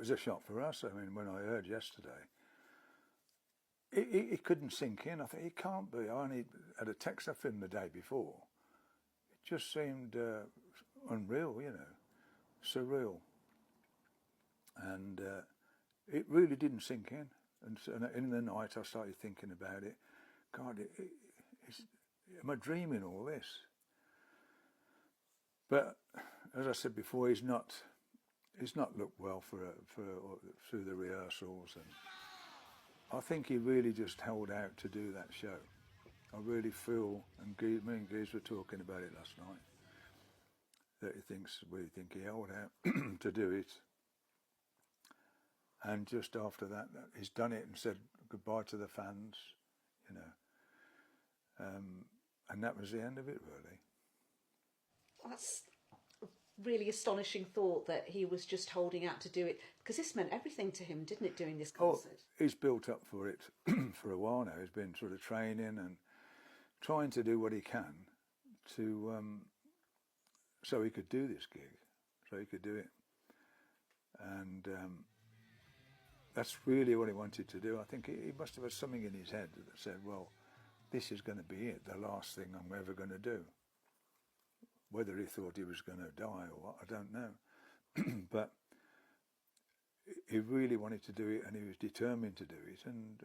was a shock for us. I mean, when I heard yesterday, it couldn't sink in. I thought, it can't be. I only had a text off him the day before. It just seemed unreal, you know, surreal. And it really didn't sink in. And so in the night, I started thinking about it. God, am I dreaming all this? But as I said before, he's not looked well through the rehearsals, and I think he really just held out to do that show. I really feel, and me and Geese were talking about it last night, that we think he held out to do it. And just after that, he's done it and said goodbye to the fans, you know. And that was the end of it, really. That's a really astonishing thought that he was just holding out to do it, because this meant everything to him, didn't it, doing this concert? Oh, he's built up for it for a while now. He's been sort of training and trying to do what he can to so he could do this gig, so he could do it. And that's really what he wanted to do. I think he must have had something in his head that said, well, this is going to be it, the last thing I'm ever going to do. Whether he thought he was going to die or what, I don't know. But he really wanted to do it, and he was determined to do it, and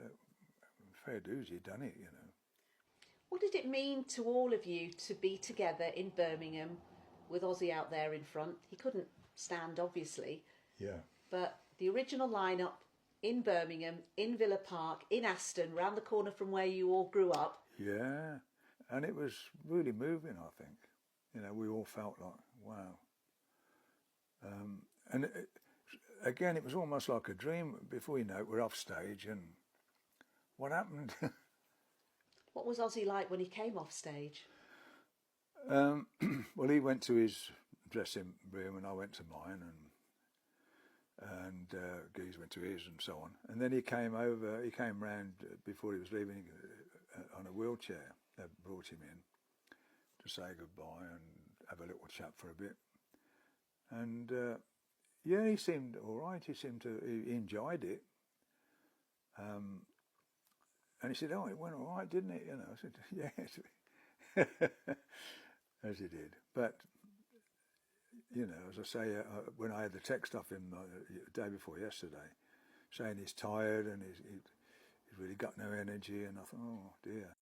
fair dues, he'd done it, you know. What did it mean to all of you to be together in Birmingham with Ozzy out there in front? He couldn't stand, obviously. Yeah. But the original lineup in Birmingham, in Villa Park, in Aston, round the corner from where you all grew up. Yeah, and it was really moving, I think. You know, we all felt like, wow. And again, it was almost like a dream. Before you know it, we're off stage, and what happened? What was Ozzy like when he came off stage? Well, he went to his dressing room, and I went to mine, and Geese went to his, and so on. And then he came round before he was leaving on a wheelchair. They brought him in to say goodbye and have a little chat for a bit. And yeah, he seemed all right. He enjoyed it. And he said, "Oh, it went all right, didn't it?" You know, I said, "Yes," as he did. But you know, as I say, when I had the text off him the day before yesterday, saying he's tired and he's really got no energy, and I thought, oh dear.